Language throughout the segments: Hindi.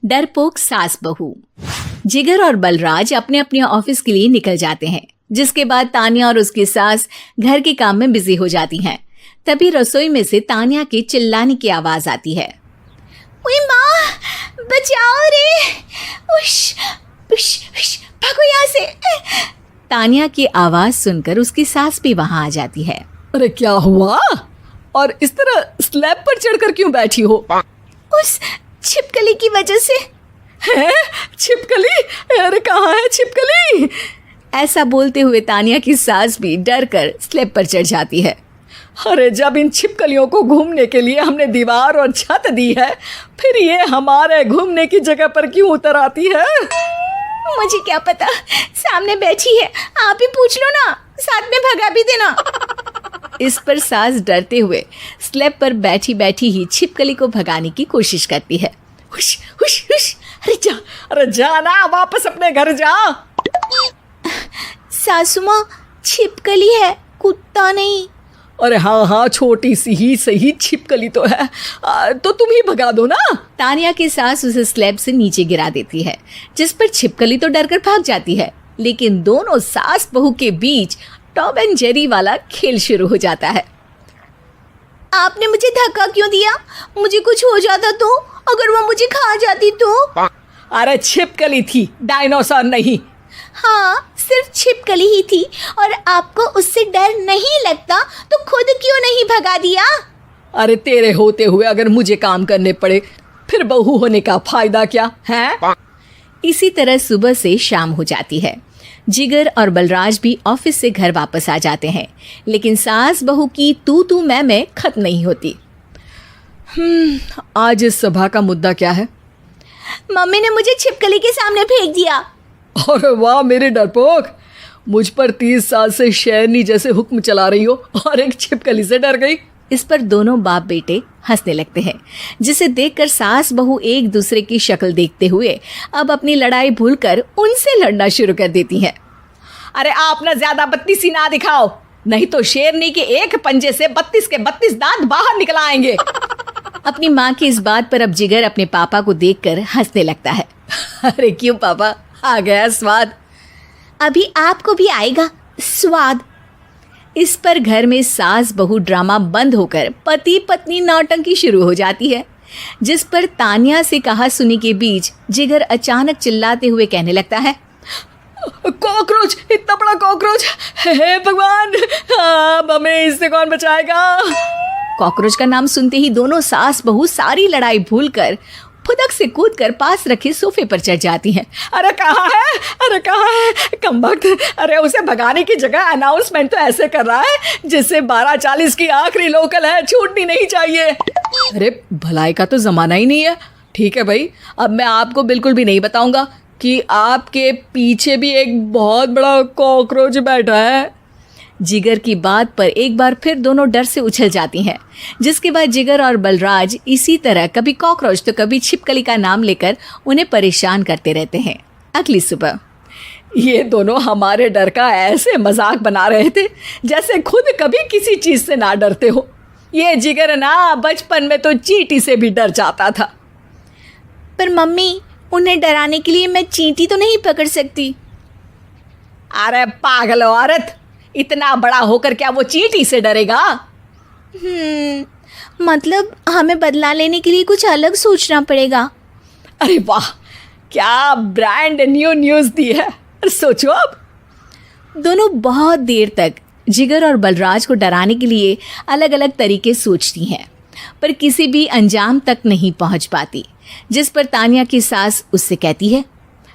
डरपोक सास बहू। जिगर और बलराज अपने अपने ऑफिस के लिए निकल जाते हैं, जिसके बाद तान्या और उसकी सास घर के काम में बिजी हो जाती हैं। तभी रसोई में से तान्या के चिल्लाने की आवाज आती है। ओए माँ, बचाओ रे, उश, उश, उश, भागो यहाँ से। तान्या की आवाज सुनकर उसकी सास भी वहां आ जाती है। अरे क्या हुआ? और इस तरह स्लैब पर चढ़कर क्यों बैठी हो? उस छिपकली की वजह से। है? छिपकली? अरे कहाँ है छिपकली? ऐसा बोलते हुए तान्या की सास भी डर कर स्लैब पर चढ़ जाती है। अरे जब इन छिपकलियों को घूमने के लिए हमने दीवार और छत दी है, फिर ये हमारे घूमने की जगह पर क्यों उतर आती है? मुझे क्या पता, सामने बैठी है, आप ही पूछ लो ना, साथ में भगा भी देना। इस पर सास डरते हुए स्लैब पर बैठी बैठी ही छिपकली को भगाने की कोशिश करती है। हुश, हुश, हुश, अरे जा ना, वापस अपने घर जा। सासू माँ, छिपकली है, कुत्ता नहीं। अरे हाँ, छोटी सी ही सही छिपकली तो है, तो तुम ही भगा दो ना। तान्या की सास उसे स्लैब से नीचे गिरा देती है, जिस पर छिपकली तो डरकर भाग जाती है। लेकिन दोनों सास बहू के बीच टॉम एंड जेरी वाला खेल शुरू हो जाता है। आपने मुझे धक्का क्यों दिया? मुझे कुछ हो जाता तो? अगर वो मुझे खा जाती तो? अरे छिपकली थी, डायनासोर नहीं। हाँ, सिर्फ छिपकली ही थी, और आपको उससे डर नहीं लगता तो खुद क्यों नहीं भगा दिया? अरे तेरे होते हुए अगर मुझे काम करने पड़े, फिर बहू होने का फायदा क्या है? इसी तरह सुबह से शाम हो जाती है। जिगर और बलराज भी ऑफिस से घर वापस आ जाते हैं, लेकिन सास बहू की तू मैं खत्म नहीं होती। आज इस सभा का मुद्दा क्या है? मम्मी ने मुझे छिपकली के सामने फेंक दिया। अरे वाह मेरे डरपोक, मुझ पर 30 साल से शेरनी जैसे हुक्म चला रही हो और एक छिपकली से डर गई। इस पर दोनों बाप बेटे हंसने लगते हैं, जिसे देखकर सास बहू एक दूसरे की शक्ल देखते हुए अब अपनी लड़ाई भूलकर उनसे लड़ना शुरू कर देती हैं। अरे आप ना ज्यादा बत्तीसी ना दिखाओ, नहीं तो शेरनी के एक पंजे से 32 के 32 दांत बाहर निकल आएंगे। अपनी माँ की इस बात पर अब जिगर अपने पापा को देखकर हंसने लगता है। अरे क्यों पापा, आ गया स्वाद? अभी आपको भी आएगा स्वाद। इस पर घर में सास बहू ड्रामा बंद होकर पति पत्नी नौटंकी शुरू हो जाती है, जिस पर तान्या से कहा सुनी के बीच जिगर अचानक चिल्लाते हुए कहने लगता है। कॉकरोच, इतना बड़ा कॉकरोच! हे भगवान, अब हमें इससे कौन बचाएगा? कॉकरोच का नाम सुनते ही दोनों सास बहू सारी लड़ाई भूलकर फुदक से कूदकर पास रखे सोफे पर चढ़ जाती हैं। अरे कहाँ है, अरे कहाँ है कमबख्त? अरे उसे भगाने की जगह अनाउंसमेंट तो ऐसे कर रहा है जैसे 12:40 की आखिरी लोकल है, छूटनी नहीं चाहिए। अरे भलाई का तो जमाना ही नहीं है। ठीक है भाई, अब मैं आपको बिल्कुल भी नहीं बताऊंगा कि आपके पीछे भी एक बहुत बड़ा कॉकरोच बैठा है। जिगर की बात पर एक बार फिर दोनों डर से उछल जाती हैं, जिसके बाद जिगर और बलराज इसी तरह कभी कॉकरोच तो कभी छिपकली का नाम लेकर उन्हें परेशान करते रहते हैं। अगली सुबह ये दोनों हमारे डर का ऐसे मजाक बना रहे थे जैसे खुद कभी किसी चीज से ना डरते हो। ये जिगर ना बचपन में तो चींटी से भी डर जाता था। पर मम्मी, उन्हें डराने के लिए मैं चींटी तो नहीं पकड़ सकती। अरे पागल औरत, इतना बड़ा होकर क्या वो चींटी से डरेगा? मतलब हमें बदला लेने के लिए कुछ अलग सोचना पड़ेगा। अरे वाह, क्या ब्रांड न्यू न्यूज़ दी है। सोचो अब। दोनों बहुत देर तक जिगर और बलराज को डराने के लिए अलग अलग तरीके सोचती हैं, पर किसी भी अंजाम तक नहीं पहुंच पाती, जिस पर तान्या की सास उससे कहती है।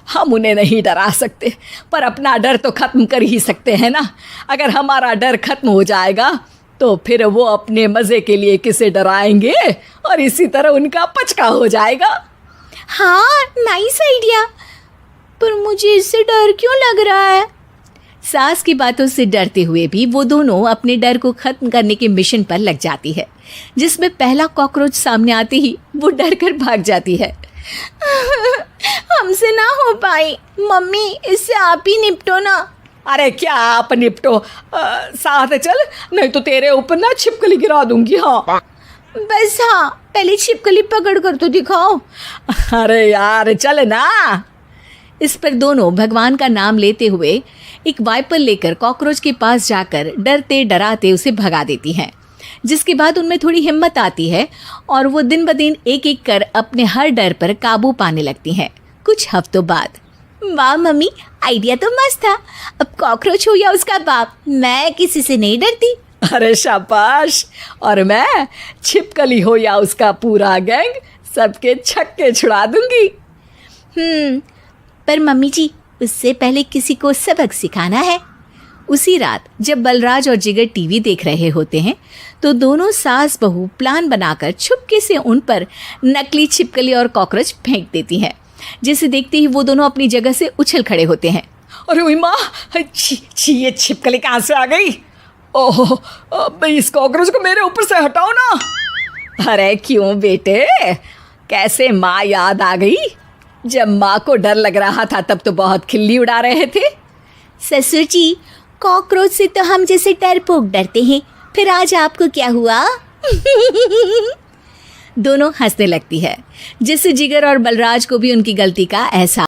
हम उन्हें नहीं डरा सकते, पर अपना डर तो खत्म कर ही सकते हैं ना। अगर हमारा डर खत्म हो जाएगा तो फिर वो अपने मज़े के लिए किसे डराएंगे और इसी तरह उनका पचका हो जाएगा। हाँ, नाइस आइडिया, पर मुझे इससे डर क्यों लग रहा है? सास की बातों से डरते हुए भी वो दोनों अपने डर को खत्म करने के मिशन पर लग जाती है, जिसमें पहला कॉकरोच सामने आते ही वो डर कर भाग जाती है। हमसे ना हो पाई मम्मी, इससे आप ही निपटो ना। अरे क्या आप निपटो, साथ चल, नहीं तो तेरे ऊपर ना छिपकली गिरा दूंगी। हाँ बस हाँ, पहले छिपकली पकड़ कर तो दिखाओ। अरे यार चल ना। इस पर दोनों भगवान का नाम लेते हुए एक वाइपर लेकर कॉकरोच के पास जाकर डरते डराते उसे भगा देती हैं, जिसके बाद उनमें थोड़ी हिम्मत आती है और वो दिन ब दिन एक एक कर अपने हर डर पर काबू पाने लगती हैं। कुछ हफ्तों बाद, वाह मम्मी, आइडिया तो मस्त था। अब कॉकरोच हो या उसका बाप, मैं किसी से नहीं डरती। अरे शाबाश। और मैं छिपकली हो या उसका पूरा गैंग, सबके छक्के छुड़ा दूंगी। पर मम्मी जी, उससे पहले किसी को सबक सिखाना है। उसी रात जब बलराज और जिगर टीवी देख रहे होते हैं तो दोनों सास बहू प्लान बनाकर छुपके से उन पर नकली छिपकली और कॉकरोच फेंक देती हैं, जिसे देखते ही वो दोनों अपनी जगह से उछल खड़े होते हैं। अरे ओए माँ, छी ये छिपकली कहाँ से आ गई? ओह, अब इस कॉकरोच को मेरे ऊपर से हटाओ ना। अरे क्यों बेटे, कैसे माँ याद आ गई? जब माँ को डर लग रहा था तब तो बहुत खिल्ली उड़ा रहे थे। ससुर जी, कॉकरोच से तो हम जैसे डरपोक डरते हैं, फिर आज आपको क्या हुआ? दोनों हंसने लगती है, जिससे जिगर और बलराज को भी उनकी गलती का एहसास